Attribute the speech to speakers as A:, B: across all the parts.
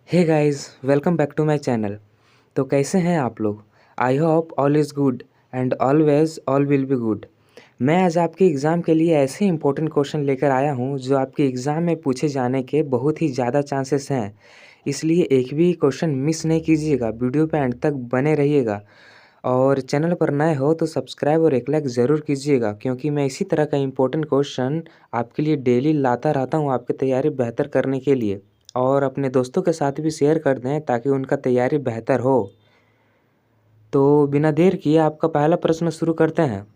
A: Hey guys, welcome back to my channel. तो कैसे हैं आप लोग? I hope all is good and always all will be good. मैं आज आपके एग्ज़ाम के लिए ऐसे इंपॉर्टेंट क्वेश्चन लेकर आया हूं जो आपके एग्ज़ाम में पूछे जाने के बहुत ही ज़्यादा चांसेस हैं। इसलिए एक भी क्वेश्चन मिस नहीं कीजिएगा, वीडियो पे एंड तक बने रहिएगा। और चैनल पर नए हो तो सब्सक्राइब और एक लाइक ज़रूर कीजिएगा, क्योंकि मैं इसी तरह का इंपॉर्टेंट क्वेश्चन आपके लिए डेली लाता रहता हूँ आपकी तैयारी बेहतर करने के लिए। और अपने दोस्तों के साथ भी शेयर कर दें ताकि उनका तैयारी बेहतर हो। तो बिना देर किए आपका पहला प्रश्न शुरू करते हैं।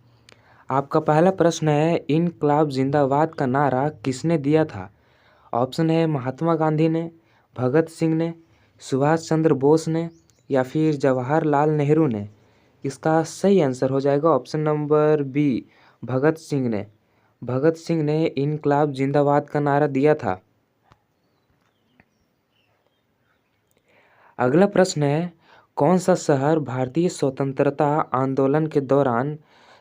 A: आपका पहला प्रश्न है, इनकलाब जिंदाबाद का नारा किसने दिया था? ऑप्शन है महात्मा गांधी ने, भगत सिंह ने, सुभाष चंद्र बोस ने या फिर जवाहरलाल नेहरू ने। इसका सही आंसर हो जाएगा option number B, Bhagat Singh ने। भगत सिंह ने इनकलाब जिंदाबाद का नारा दिया था। अगला प्रश्न है, कौन सा शहर भारतीय स्वतंत्रता आंदोलन के दौरान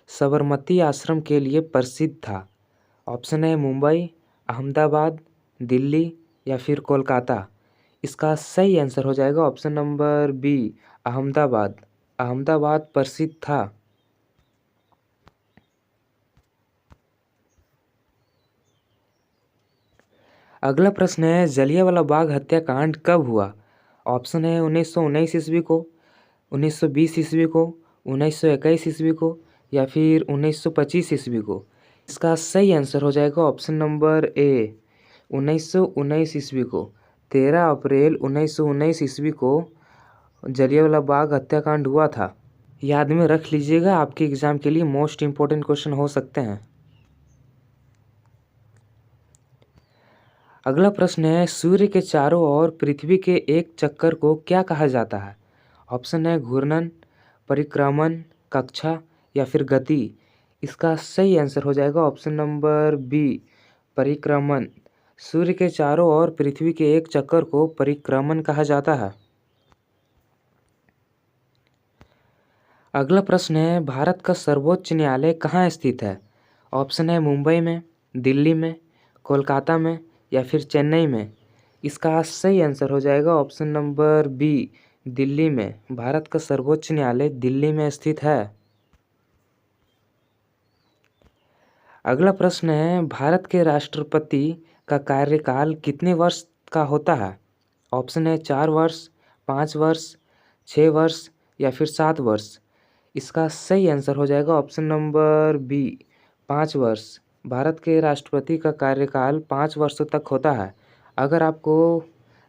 A: साबरमती आश्रम के लिए प्रसिद्ध था? ऑप्शन है मुंबई, अहमदाबाद, दिल्ली या फिर कोलकाता। इसका सही आंसर हो जाएगा option number B, Ahmedabad. Ahmedabad प्रसिद्ध था। अगला प्रश्न है, जलियांवाला बाग हत्याकांड कब हुआ? ऑप्शन है 1919 ईस्वी को, 1920 ईस्वी को, 1921 ईस्वी को या फिर 1925 ईस्वी को। इसका सही आंसर हो जाएगा ऑप्शन नंबर ए, 1919 ईस्वी को। 13 अप्रैल 1919 ईस्वी को जलियांवाला बाग हत्याकांड हुआ था। याद में रख लीजिएगा, आपके एग्ज़ाम के लिए मोस्ट इम्पोर्टेंट क्वेश्चन हो सकते हैं। अगला प्रश्न है, सूर्य के चारों ओर पृथ्वी के एक चक्कर को क्या कहा जाता है? ऑप्शन है घूर्णन, परिक्रमण, कक्षा या फिर गति। इसका सही आंसर हो जाएगा ऑप्शन नंबर बी, परिक्रमण। सूर्य के चारों ओर पृथ्वी के एक चक्कर को परिक्रमण कहा जाता है। अगला प्रश्न है, भारत का सर्वोच्च न्यायालय कहाँ स्थित है? ऑप्शन है मुंबई में, दिल्ली में, कोलकाता में या फिर चेन्नई में। इसका सही आंसर हो जाएगा ऑप्शन नंबर बी, दिल्ली में। भारत का सर्वोच्च न्यायालय दिल्ली में स्थित है। अगला प्रश्न है, भारत के राष्ट्रपति का कार्यकाल कितने वर्ष का होता है? ऑप्शन है 4 वर्ष, 5 वर्ष, 6 वर्ष या फिर 7 वर्ष। इसका सही आंसर हो जाएगा ऑप्शन नंबर बी, 5 वर्ष। भारत के राष्ट्रपति का कार्यकाल 5 वर्षों तक होता है। अगर आपको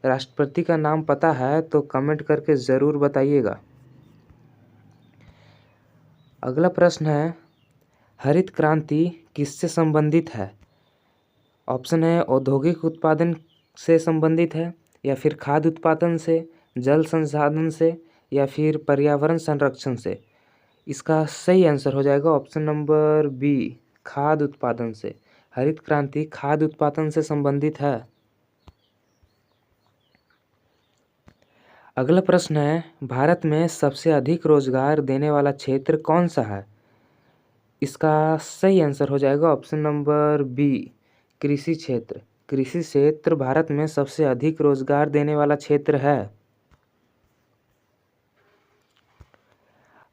A: राष्ट्रपति का नाम पता है तो कमेंट करके ज़रूर बताइएगा। अगला प्रश्न है, हरित क्रांति किससे संबंधित है? ऑप्शन है औद्योगिक उत्पादन से संबंधित है या फिर खाद्य उत्पादन से, जल संसाधन से या फिर पर्यावरण संरक्षण से। इसका सही आंसर हो जाएगा ऑप्शन नंबर बी, खाद्य उत्पादन से। हरित क्रांति खाद्य उत्पादन से संबंधित है। अगला प्रश्न है, भारत में सबसे अधिक रोजगार देने वाला क्षेत्र कौन सा है? इसका सही आंसर हो जाएगा ऑप्शन नंबर बी, कृषि क्षेत्र। कृषि क्षेत्र भारत में सबसे अधिक रोजगार देने वाला क्षेत्र है।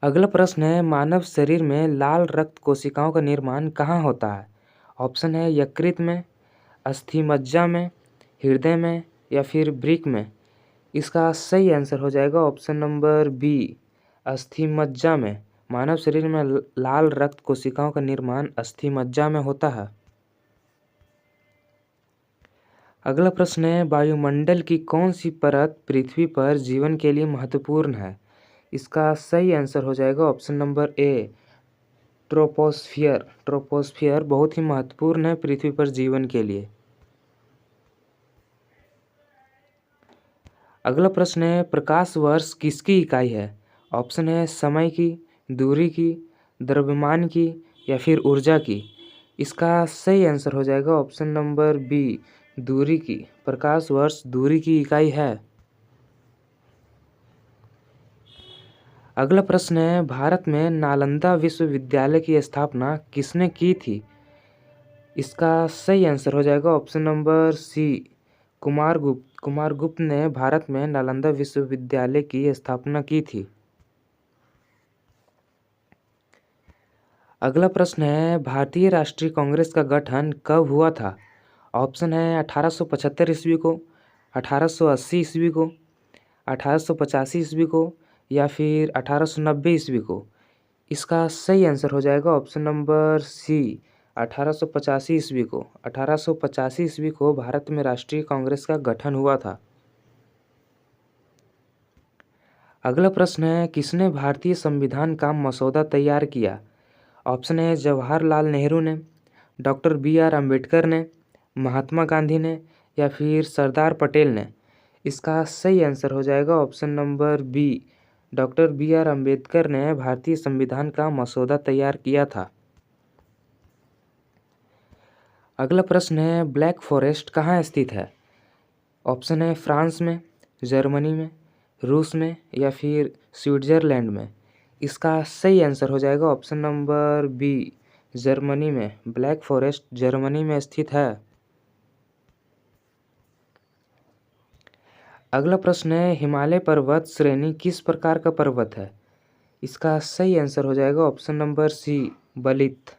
A: अगला प्रश्न है, मानव शरीर में लाल रक्त कोशिकाओं का निर्माण कहाँ होता है? ऑप्शन है यकृत में, अस्थि मज्जा में, हृदय में या फिर वृक्क में। इसका सही आंसर हो जाएगा ऑप्शन नंबर बी, अस्थि मज्जा में। मानव शरीर में लाल रक्त कोशिकाओं का निर्माण अस्थि मज्जा में होता है। अगला प्रश्न है, वायुमंडल की कौन सी परत पृथ्वी पर जीवन के लिए महत्वपूर्ण है? इसका सही आंसर हो जाएगा option number A, troposphere. Troposphere बहुत ही महत्वपूर्ण है पृथ्वी पर जीवन के लिए। अगला प्रश्न है, प्रकाश वर्ष किसकी इकाई है? ऑप्शन है समय की, दूरी की, द्रव्यमान की या फिर ऊर्जा की। इसका सही आंसर हो जाएगा ऑप्शन नंबर बी, दूरी की। प्रकाश वर्ष दूरी की इकाई है। अगला प्रश्न है, भारत में नालंदा विश्वविद्यालय की स्थापना किसने की थी? इसका सही आंसर हो जाएगा ऑप्शन नंबर सी, कुमारगुप्त ने भारत में नालंदा विश्वविद्यालय की स्थापना की थी। अगला प्रश्न है, भारतीय राष्ट्रीय कांग्रेस का गठन कब हुआ था? ऑप्शन है 1875 ईस्वी को, 1880 ईस्वी को, 1885 ईस्वी को या फिर 1890 ईस्वी को। इसका सही आंसर हो जाएगा ऑप्शन नंबर सी, 1885 ईस्वी को। 1885 ईस्वी को भारत में राष्ट्रीय कांग्रेस का गठन हुआ था। अगला प्रश्न है, किसने भारतीय संविधान का मसौदा तैयार किया? ऑप्शन है जवाहरलाल नेहरू ने, डॉक्टर बी.आर. अम्बेडकर ने, महात्मा गांधी ने या फिर सरदार पटेल ने। इसका सही आंसर हो जाएगा option number B, doctor B R. Ambedkar ने भारतीय संविधान का मसौदा तैयार किया था। अगला प्रश्न है, ब्लैक फॉरेस्ट कहाँ स्थित है? ऑप्शन है फ्रांस में, जर्मनी में, रूस में या फिर स्विट्जरलैंड में। इसका सही आंसर हो जाएगा ऑप्शन नंबर बी, जर्मनी में। ब्लैक फॉरेस्ट जर्मनी में स्थित है। अगला प्रश्न है, हिमालय पर्वत श्रेणी किस प्रकार का पर्वत है? इसका सही आंसर हो जाएगा ऑप्शन नंबर सी, बलित।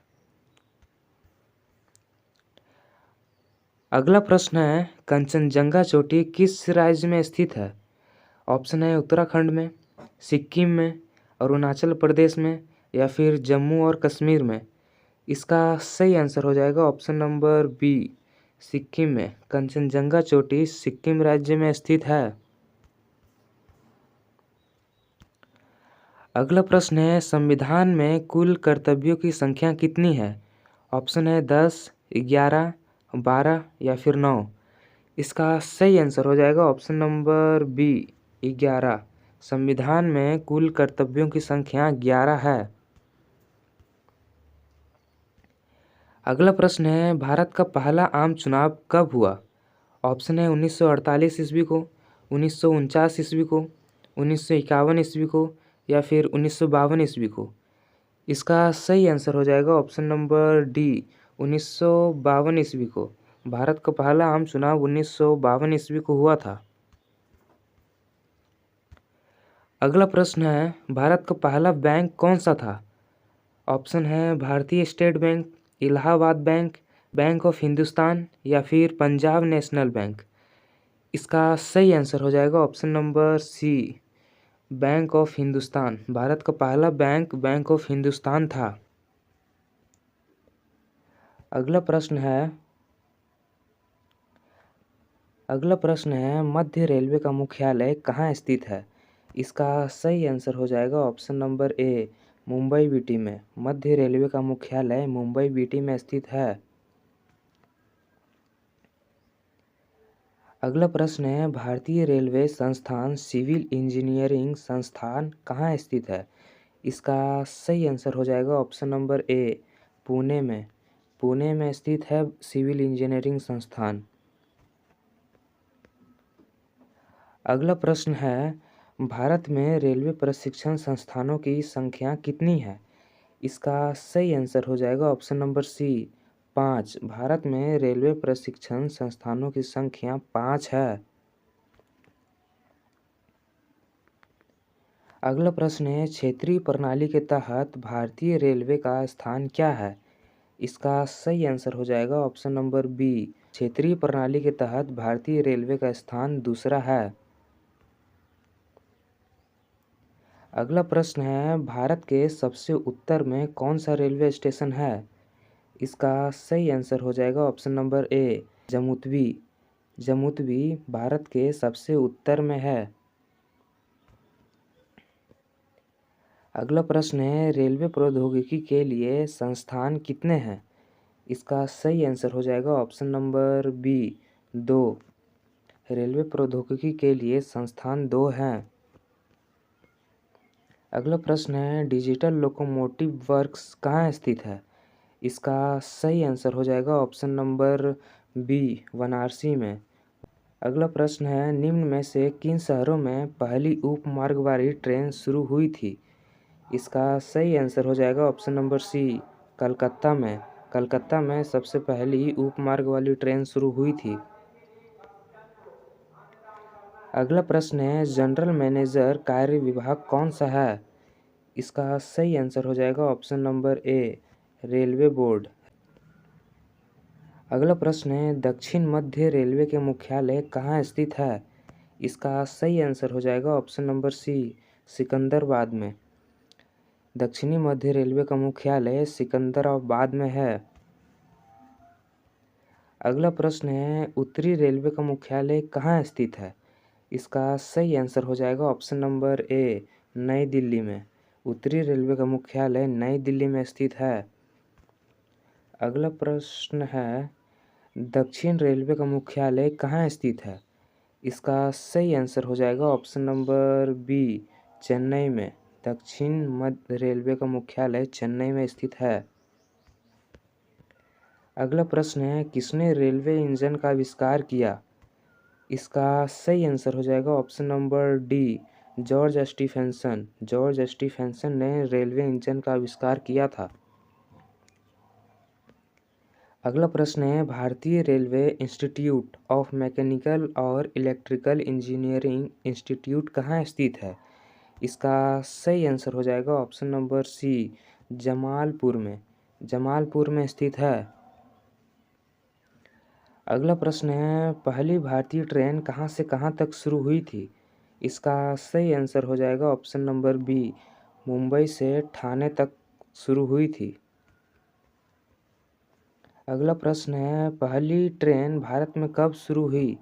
A: अगला प्रश्न है, कंचनजंगा चोटी किस राज्य में स्थित है? ऑप्शन है उत्तराखंड में, सिक्किम में, अरुणाचल प्रदेश में या फिर जम्मू और कश्मीर में। इसका सही आंसर हो जाएगा ऑप्शन नंबर बी, सिक्किम में। कंचनजंगा चोटी सिक्किम राज्य में स्थित है। अगला प्रश्न है, संविधान में कुल कर्तव्यों की संख्या कितनी है? ऑप्शन है 10, 11, 12 या फिर 9। इसका सही आंसर हो जाएगा ऑप्शन नंबर बी, 11। संविधान में कुल कर्तव्यों की संख्या 11 है। अगला प्रश्न है, भारत का पहला आम चुनाव कब हुआ? ऑप्शन है 1948 ईस्वी को, 1949 ईस्वी को, 1951 ईस्वी को या फिर 1952 ईस्वी को। इसका सही आंसर हो जाएगा ऑप्शन नंबर डी, 1952 ईस्वी को। भारत का पहला आम चुनाव 1952 ईस्वी को हुआ था। अगला प्रश्न है, भारत का पहला बैंक कौन सा था? ऑप्शन है भारतीय state bank, Allahabad bank, bank of Hindustan या फिर पंजाब नेशनल बैंक। इसका सही आंसर हो जाएगा option number C, bank of Hindustan. Bharat का पहला बैंक बैंक ऑफ हिंदुस्तान था। अगला प्रश्न है, मध्य रेलवे का मुख्यालय कहाँ स्थित है? इसका सही आंसर हो जाएगा option number A, Mumbai BT में। मध्य रेलवे का मुख्यालय मुंबई बीटी में स्थित है। अगला प्रश्न है, भारतीय रेलवे संस्थान सिविल इंजीनियरिंग संस्थान कहाँ स्थित है? इसका सही आंसर हो जाएगा ऑप्शन नंबर ए, पुणे में। पुणे में स्थित है सिविल इंजीनियरिंग संस्थान। अगला प्रश्न है, भारत में रेलवे प्रशिक्षण संस्थानों की संख्या कितनी है? इसका सही आंसर हो जाएगा ऑप्शन नंबर सी, 5। भारत में रेलवे प्रशिक्षण संस्थानों की संख्या 5 है। अगला प्रश्न है, क्षेत्रीय प्रणाली के तहत भारतीय रेलवे का स्थान क्या है? इसका सही आंसर हो जाएगा ऑप्शन नंबर बी, क्षेत्रीय प्रणाली के तहत भारतीय रेलवे का स्थान दूसरा है। अगला प्रश्न है, भारत के सबसे उत्तर में कौन सा रेलवे स्टेशन है? इसका सही आंसर हो जाएगा option number A, Jammu Tawi. Jammu Tawi Bharat के सबसे उत्तर में है। अगला प्रश्न है, रेलवे प्रौद्योगिकी के लिए संस्थान कितने हैं? इसका सही आंसर हो जाएगा ऑप्शन नंबर बी, 2। रेलवे प्रौद्योगिकी के लिए संस्थान 2 हैं। अगला प्रश्न है, डिजिटल लोकोमोटिव वर्क्स कहाँ स्थित है? इसका सही आंसर हो जाएगा ऑप्शन नंबर बी, वाराणसी में। अगला प्रश्न है, निम्न में से किन शहरों में पहली उप मार्ग वाली ट्रेन शुरू हुई थी? इसका सही आंसर हो जाएगा ऑप्शन नंबर सी, कलकत्ता में। कलकत्ता में सबसे पहली उप मार्ग वाली ट्रेन शुरू हुई थी। अगला प्रश्न है जनरल मैनेजर कार्य विभाग कौन सा है? इसका सही आंसर हो जाएगा option number A railway board. अगला प्रश्न है दक्षिण मध्य रेलवे के मुख्यालय कहाँ स्थित है? इसका सही आंसर हो जाएगा ऑप्शन नंबर सी सिकंदराबाद में। दक्षिणी मध्य रेलवे का मुख्यालय सिकंदराबाद में है। अगला प्रश्न है उत्तरी रेलवे का मुख्यालय कहाँ स्थित है? इसका सही आंसर हो जाएगा ऑप्शन नंबर ए नई दिल्ली में। उत्तरी रेलवे का मुख्यालय नई दिल्ली में स्थित है। अगला प्रश्न है दक्षिण रेलवे का मुख्यालय कहाँ स्थित है? इसका सही आंसर हो जाएगा ऑप्शन नंबर बी चेन्नई में। दक्षिण मध्य रेलवे का मुख्यालय चेन्नई में स्थित है। अगला प्रश्न है किसने रेलवे इंजन का आविष्कार किया? इसका सही आंसर हो जाएगा option number D George Stephenson. George Stephenson ने रेलवे इंजन का आविष्कार किया था। अगला प्रश्न है भारतीय रेलवे इंस्टीट्यूट ऑफ मैकेनिकल और इलेक्ट्रिकल इंजीनियरिंग इंस्टीट्यूट कहाँ स्थित है? इसका सही आंसर हो जाएगा ऑप्शन नंबर सी जमालपुर में। जमालपुर में स्थित है। अगला प्रश्न है पहली भारतीय ट्रेन कहाँ से कहाँ तक शुरू हुई थी? इसका सही आंसर हो जाएगा ऑप्शन नंबर बी मुंबई से ठाणे तक शुरू हुई थी। अगला प्रश्न है पहली ट्रेन भारत में कब शुरू हुई?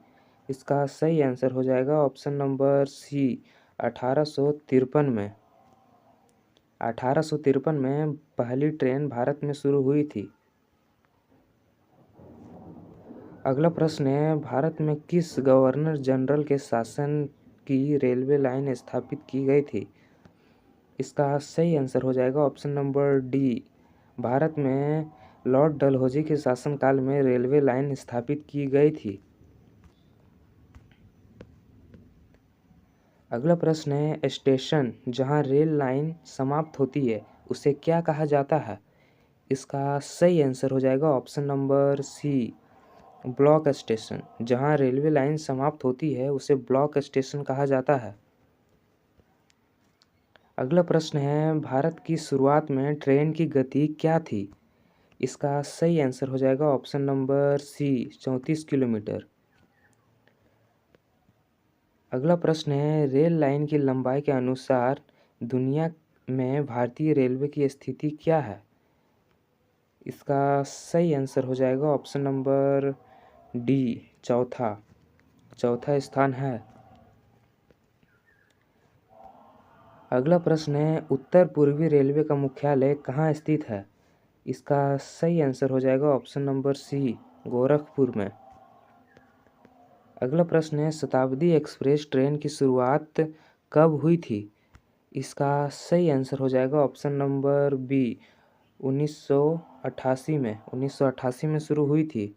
A: इसका सही आंसर हो जाएगा ऑप्शन नंबर सी 1853 में। 1853 में पहली ट्रेन भारत में शुरू हुई थी। अगला प्रश्न है भारत में किस गवर्नर जनरल के शासन की रेलवे लाइन स्थापित की गई थी? इसका सही आंसर हो जाएगा ऑप्शन नंबर डी भारत में लॉर्ड डलहौजी के शासनकाल में रेलवे लाइन स्थापित की गई थी। अगला प्रश्न है स्टेशन जहां रेल लाइन समाप्त होती है उसे क्या कहा जाता है? इसका सही आंसर हो जाएगा option number C block station. जहां रेलवे लाइन समाप्त होती है उसे ब्लॉक स्टेशन कहा जाता है। अगला प्रश्न है भारत की शुरुआत में ट्रेन की गति क्या थी? इसका सही आंसर हो जाएगा ऑप्शन नंबर सी 34 किलोमीटर। अगला प्रश्न है रेल लाइन की लंबाई के अनुसार दुनिया में भारतीय रेलवे की स्थिति क्या है? इसका सही आंसर हो जाएगा ऑप्शन नंबर डी चौथा स्थान है। अगला प्रश्न है उत्तर पूर्वी रेलवे का मुख्यालय कहाँ स्थित है? इसका सही आंसर हो जाएगा ऑप्शन नंबर सी गोरखपुर में। अगला प्रश्न है शताब्दी एक्सप्रेस ट्रेन की शुरुआत कब हुई थी? इसका सही आंसर हो जाएगा ऑप्शन नंबर बी 1988 में। 1988 में शुरू हुई थी।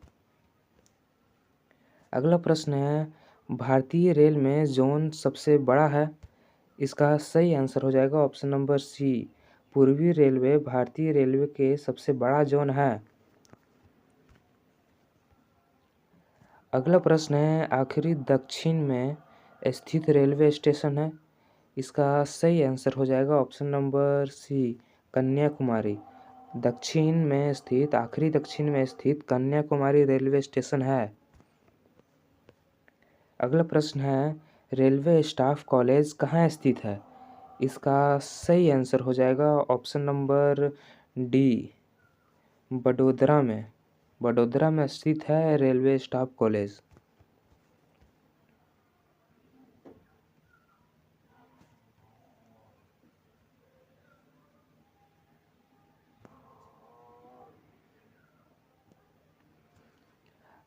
A: अगला प्रश्न है भारतीय रेल में जोन सबसे बड़ा है? इसका सही आंसर हो जाएगा ऑप्शन नंबर सी पूर्वी रेलवे भारतीय रेलवे के सबसे बड़ा जोन है। अगला प्रश्न है आखिरी दक्षिण में स्थित रेलवे स्टेशन है? इसका सही आंसर हो जाएगा ऑप्शन नंबर सी कन्याकुमारी। आखिरी दक्षिण में स्थित कन्याकुमारी रेलवे स्टेशन है। अगला प्रश्न है रेलवे स्टाफ कॉलेज कहाँ स्थित है? इसका सही आंसर हो जाएगा ऑप्शन नंबर डी बड़ोदरा में। बड़ोदरा में स्थित है रेलवे स्टाफ कॉलेज।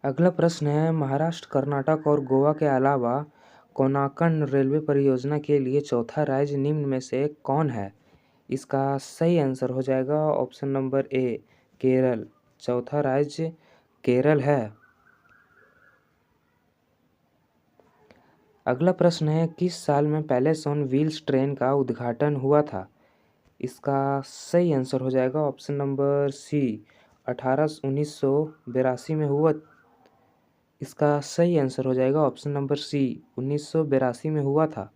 A: अगला प्रश्न है महाराष्ट्र कर्नाटक और गोवा के अलावा कोणार्क रेलवे परियोजना के लिए चौथा राज्य निम्न में से कौन है? इसका सही आंसर हो जाएगा ऑप्शन नंबर ए केरल। चौथा राज्य केरल है। अगला प्रश्न है किस साल में पैलेस ऑन व्हील्स ट्रेन का उद्घाटन हुआ था? इसका सही आंसर हो जाएगा ऑप्शन नंबर सी 1982 में हुआ। इसका सही आंसर हो जाएगा ऑप्शन नंबर सी, 1982 में हुआ था।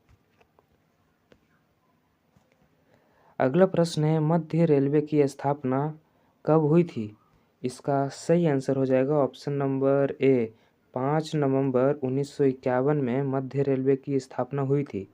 A: अगला प्रश्न है, मध्य रेलवे की स्थापना कब हुई थी? इसका सही आंसर हो जाएगा ऑप्शन नंबर ए, 5 नवंबर 1951 में मध्य रेलवे की स्थापना हुई थी।